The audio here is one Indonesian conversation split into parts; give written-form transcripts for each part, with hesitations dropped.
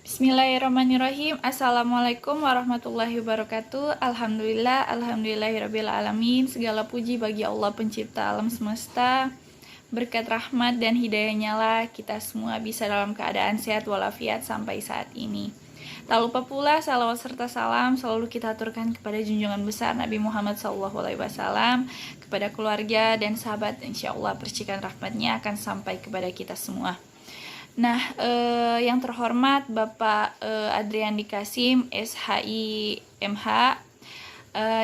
Bismillahirrahmanirrahim. Assalamualaikum warahmatullahi wabarakatuh. Alhamdulillahirabbil alamin. Segala puji bagi Allah pencipta alam semesta. Berkat rahmat dan hidayahnya lah kita semua bisa dalam keadaan sehat walafiat sampai saat ini. Tak lupa pula salawat serta salam selalu kita aturkan kepada junjungan besar Nabi Muhammad SAW, kepada keluarga dan sahabat. Insyaallah percikan rahmatnya akan sampai kepada kita semua. Nah, yang terhormat Bapak Adriandi Kasim, SHI MH,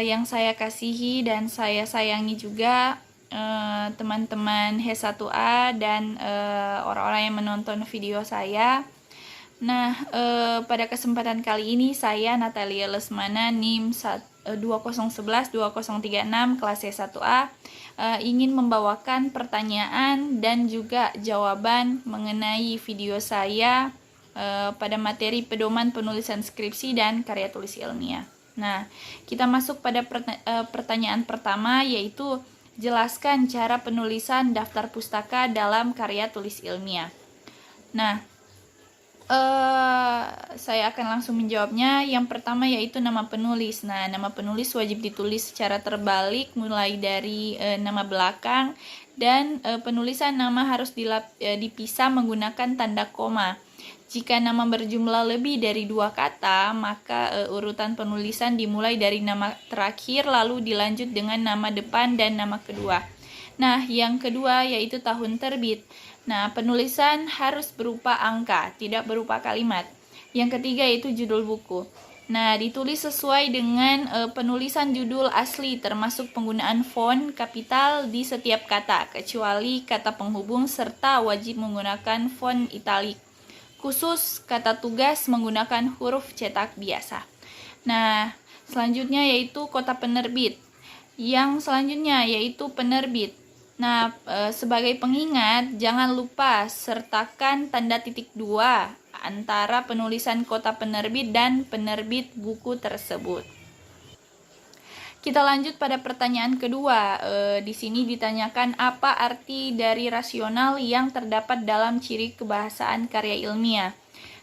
yang saya kasihi dan saya sayangi juga teman-teman H1A dan orang-orang yang menonton video saya. Nah, pada kesempatan kali ini saya Natalia Lesmana NIM 2011-2036 kelas C1A ingin membawakan pertanyaan dan juga jawaban mengenai video saya pada materi pedoman penulisan skripsi dan karya tulis ilmiah. Nah, kita masuk pada pertanyaan pertama, yaitu jelaskan cara penulisan daftar pustaka dalam karya tulis ilmiah. Nah, saya akan langsung menjawabnya. Yang pertama yaitu nama penulis. Nah, nama penulis wajib ditulis secara terbalik mulai dari nama belakang, dan penulisan nama harus dipisah menggunakan tanda koma. Jika nama berjumlah lebih dari 2 kata, maka urutan penulisan dimulai dari nama terakhir lalu dilanjut dengan nama depan dan nama kedua. Nah, yang kedua yaitu tahun terbit. Nah, penulisan harus berupa angka, tidak berupa kalimat. Yang ketiga yaitu judul buku. Nah, ditulis sesuai dengan penulisan judul asli, termasuk penggunaan font kapital di setiap kata, kecuali kata penghubung, serta wajib menggunakan font italik. Khusus kata tugas menggunakan huruf cetak biasa. Nah, selanjutnya yaitu kota penerbit. Yang selanjutnya yaitu penerbit. Nah, sebagai pengingat, jangan lupa sertakan tanda titik 2 antara penulisan kota penerbit dan penerbit buku tersebut. Kita lanjut pada pertanyaan kedua. Di sini ditanyakan apa arti dari rasional yang terdapat dalam ciri kebahasaan karya ilmiah.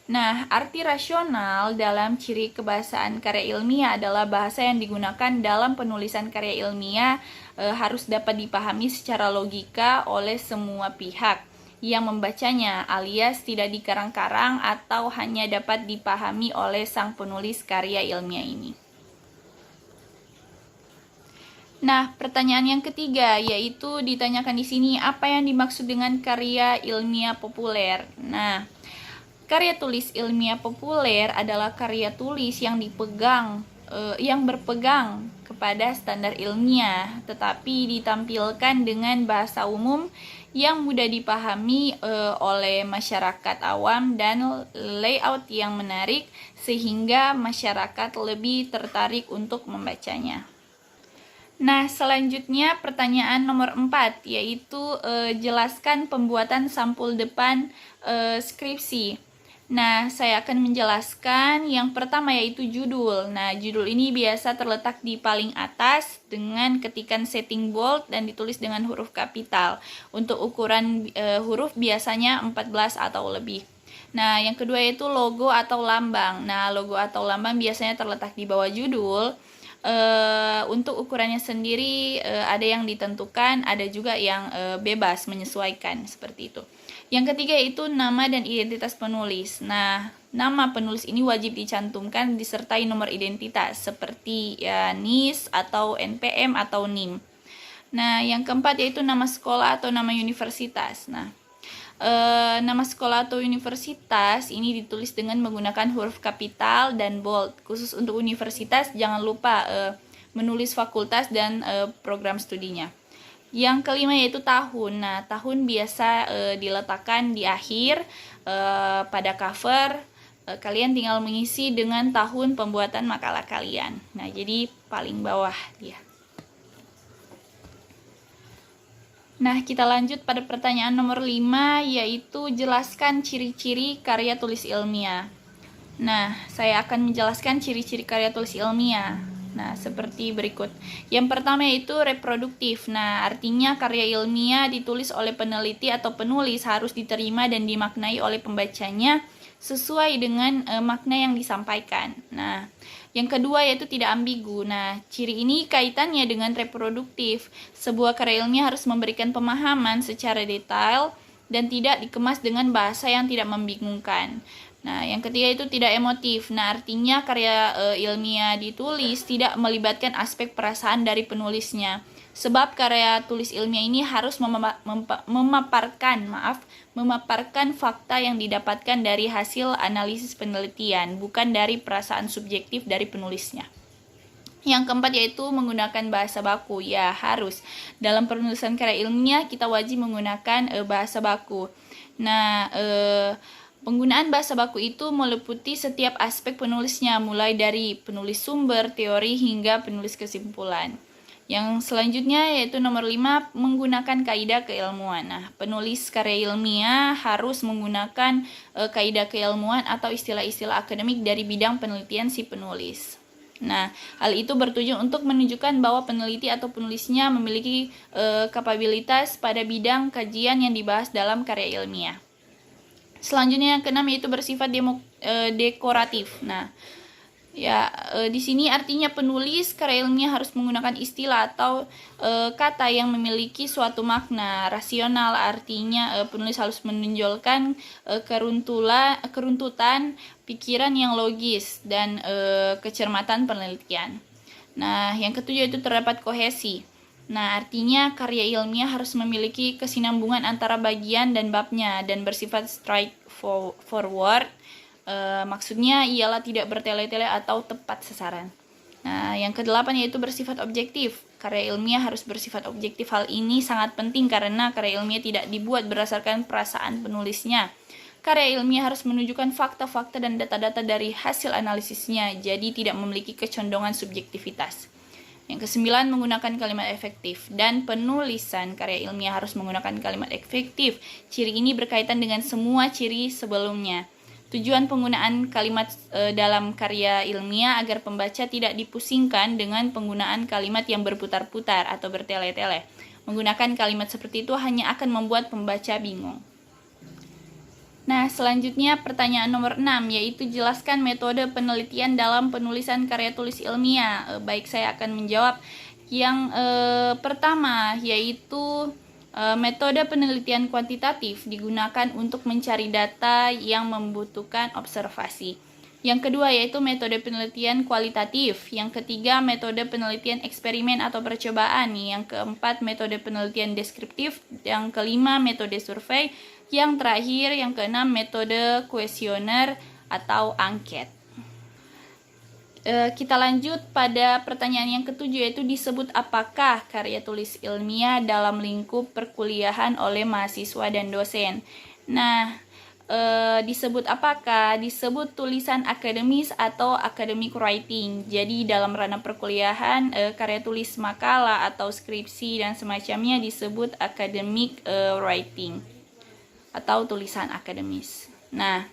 Nah, arti rasional dalam ciri kebahasaan karya ilmiah adalah bahasa yang digunakan dalam penulisan karya ilmiah harus dapat dipahami secara logika oleh semua pihak yang membacanya, alias tidak dikarang-karang atau hanya dapat dipahami oleh sang penulis karya ilmiah ini. Nah, pertanyaan yang ketiga yaitu ditanyakan di sini apa yang dimaksud dengan karya ilmiah populer. Nah, karya tulis ilmiah populer adalah karya tulis yang berpegang kepada standar ilmiah, tetapi ditampilkan dengan bahasa umum yang mudah dipahami oleh masyarakat awam dan layout yang menarik sehingga masyarakat lebih tertarik untuk membacanya. Nah, selanjutnya pertanyaan nomor 4 yaitu jelaskan pembuatan sampul depan skripsi. Nah, saya akan menjelaskan yang pertama yaitu judul. Nah, judul ini biasa terletak di paling atas dengan ketikan setting bold dan ditulis dengan huruf kapital. Untuk ukuran huruf biasanya 14 atau lebih. Nah, yang kedua yaitu logo atau lambang. Nah, logo atau lambang biasanya terletak di bawah judul. Untuk ukurannya sendiri ada yang ditentukan, ada juga yang bebas menyesuaikan seperti itu. Yang ketiga yaitu nama dan identitas penulis. Nah, nama penulis ini wajib dicantumkan disertai nomor identitas seperti ya NIS atau NPM atau NIM. Nah, yang keempat yaitu nama sekolah atau nama universitas. Nah, nama sekolah atau universitas ini ditulis dengan menggunakan huruf kapital dan bold. Khusus untuk universitas jangan lupa menulis fakultas dan program studinya. Yang kelima yaitu tahun. Nah, tahun biasa diletakkan di akhir pada cover. Kalian tinggal mengisi dengan tahun pembuatan makalah kalian. Nah, jadi paling bawah dia. Nah, kita lanjut pada pertanyaan nomor 5 yaitu jelaskan ciri-ciri karya tulis ilmiah. Nah, saya akan menjelaskan ciri-ciri karya tulis ilmiah. Nah, seperti berikut. Yang pertama yaitu reproduktif. Nah, artinya karya ilmiah ditulis oleh peneliti atau penulis harus diterima dan dimaknai oleh pembacanya sesuai dengan makna yang disampaikan. Nah, yang kedua yaitu tidak ambigu. Nah, ciri ini kaitannya dengan reproduktif. Sebuah karya ilmiah harus memberikan pemahaman secara detail dan tidak dikemas dengan bahasa yang tidak membingungkan. Nah, yang ketiga itu tidak emotif. Nah, artinya karya ilmiah ditulis tidak melibatkan aspek perasaan dari penulisnya. Sebab karya tulis ilmiah ini harus memaparkan fakta yang didapatkan dari hasil analisis penelitian, bukan dari perasaan subjektif dari penulisnya. Yang keempat yaitu menggunakan bahasa baku. Ya, harus. Dalam penulisan karya ilmiah kita wajib menggunakan bahasa baku. Nah, penggunaan bahasa baku itu meliputi setiap aspek penulisnya, mulai dari penulis sumber, teori, hingga penulis kesimpulan. Yang selanjutnya yaitu nomor 5, menggunakan kaidah keilmuan. Nah, penulis karya ilmiah harus menggunakan kaidah keilmuan atau istilah-istilah akademik dari bidang penelitian si penulis. Nah, hal itu bertujuan untuk menunjukkan bahwa peneliti atau penulisnya memiliki kapabilitas pada bidang kajian yang dibahas dalam karya ilmiah. Selanjutnya yang keenam yaitu bersifat dekoratif. Nah, ya, di sini artinya penulis karya ilmiah harus menggunakan istilah atau kata yang memiliki suatu makna rasional. Artinya penulis harus menonjolkan keruntutan pikiran yang logis dan kecermatan penelitian. Nah, yang ketujuh itu terdapat kohesi. Nah, artinya karya ilmiah harus memiliki kesinambungan antara bagian dan babnya dan bersifat straightforward. Maksudnya ialah tidak bertele-tele atau tepat sasaran. Nah, yang kedelapan yaitu bersifat objektif. Karya ilmiah harus bersifat objektif. Hal ini sangat penting karena karya ilmiah tidak dibuat berdasarkan perasaan penulisnya. Karya ilmiah harus menunjukkan fakta-fakta dan data-data dari hasil analisisnya, jadi tidak memiliki kecondongan subjektivitas. Yang kesembilan, menggunakan kalimat efektif. Dan penulisan karya ilmiah harus menggunakan kalimat efektif. Ciri ini berkaitan dengan semua ciri sebelumnya. Tujuan penggunaan kalimat dalam karya ilmiah agar pembaca tidak dipusingkan dengan penggunaan kalimat yang berputar-putar atau bertele-tele. Menggunakan kalimat seperti itu hanya akan membuat pembaca bingung. Nah, selanjutnya pertanyaan nomor 6, yaitu jelaskan metode penelitian dalam penulisan karya tulis ilmiah. Baik, saya akan menjawab. Yang pertama, yaitu metode penelitian kuantitatif digunakan untuk mencari data yang membutuhkan observasi. Yang kedua yaitu metode penelitian kualitatif. Yang ketiga metode penelitian eksperimen atau percobaan. Yang keempat metode penelitian deskriptif. Yang kelima metode survei. Yang terakhir yang keenam metode kuesioner atau angket. Kita lanjut pada pertanyaan yang ketujuh yaitu disebut apakah karya tulis ilmiah dalam lingkup perkuliahan oleh mahasiswa dan dosen. Nah, disebut apakah? Disebut tulisan akademis atau academic writing. Jadi dalam ranah perkuliahan karya tulis makalah atau skripsi dan semacamnya disebut academic writing atau tulisan akademis. Nah,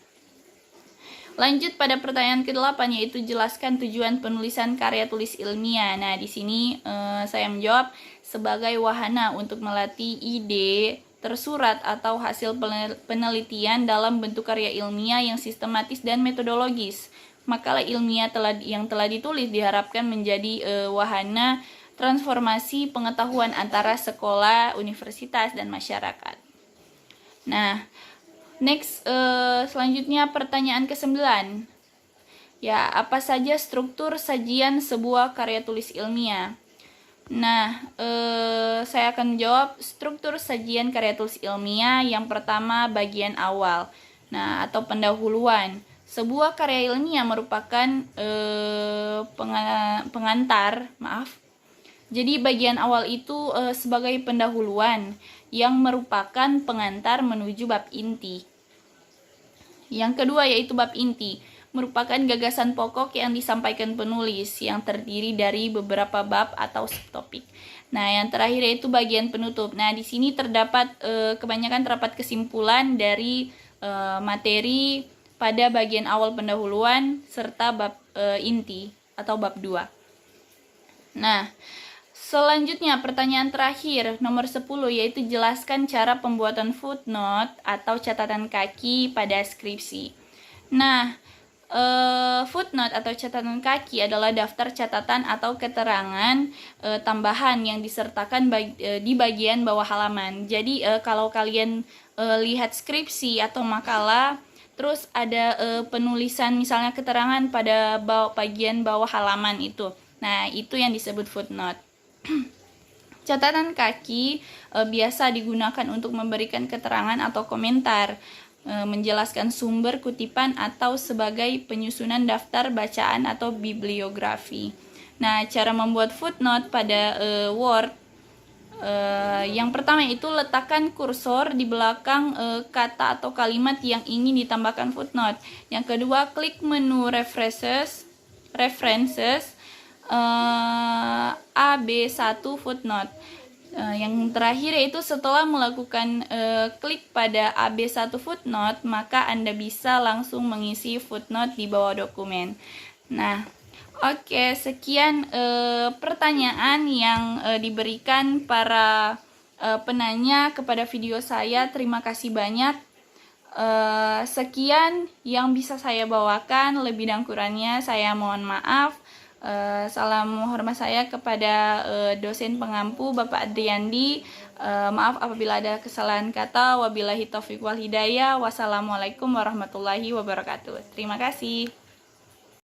lanjut pada pertanyaan ke-8 yaitu jelaskan tujuan penulisan karya tulis ilmiah. Nah, di sini saya menjawab sebagai wahana untuk melatih ide tersurat atau hasil penelitian dalam bentuk karya ilmiah yang sistematis dan metodologis. Makalah ilmiah yang telah ditulis diharapkan menjadi wahana transformasi pengetahuan antara sekolah, universitas, dan masyarakat. Nah, selanjutnya pertanyaan ke-9. Ya, apa saja struktur sajian sebuah karya tulis ilmiah? Nah, saya akan menjawab struktur sajian karya tulis ilmiah. Yang pertama, bagian awal. Nah, atau pendahuluan. Sebuah karya ilmiah merupakan pengantar, Jadi bagian awal itu sebagai pendahuluan yang merupakan pengantar menuju bab inti. Yang kedua yaitu bab inti, merupakan gagasan pokok yang disampaikan penulis yang terdiri dari beberapa bab atau subtopik. Nah, yang terakhir yaitu bagian penutup. Nah, di sini kebanyakan terdapat kesimpulan dari materi pada bagian awal pendahuluan serta bab inti atau bab 2. Nah, selanjutnya pertanyaan terakhir nomor 10 yaitu jelaskan cara pembuatan footnote atau catatan kaki pada skripsi. Nah, footnote atau catatan kaki adalah daftar catatan atau keterangan tambahan yang disertakan di bagian bawah halaman. Jadi kalau kalian lihat skripsi atau makalah, terus ada penulisan misalnya keterangan pada bagian bawah halaman itu. Nah, itu yang disebut footnote. Catatan kaki biasa digunakan untuk memberikan keterangan atau komentar, menjelaskan sumber kutipan atau sebagai penyusunan daftar bacaan atau bibliografi. Nah, cara membuat footnote pada Word, yang pertama itu letakkan kursor di belakang kata atau kalimat yang ingin ditambahkan footnote. Yang kedua, klik menu references AB1 footnote. Yang terakhir yaitu setelah melakukan klik pada AB1 footnote, maka Anda bisa langsung mengisi footnote di bawah dokumen. Nah, oke, sekian pertanyaan yang diberikan para penanya kepada video saya. Terima kasih banyak. Sekian yang bisa saya bawakan, lebih dan kurangnya saya mohon maaf. Salam hormat saya kepada dosen pengampu Bapak Adriandi. Maaf apabila ada kesalahan kata. Wabillahi taufiq wal hidayah. Wassalamualaikum warahmatullahi wabarakatuh. Terima kasih.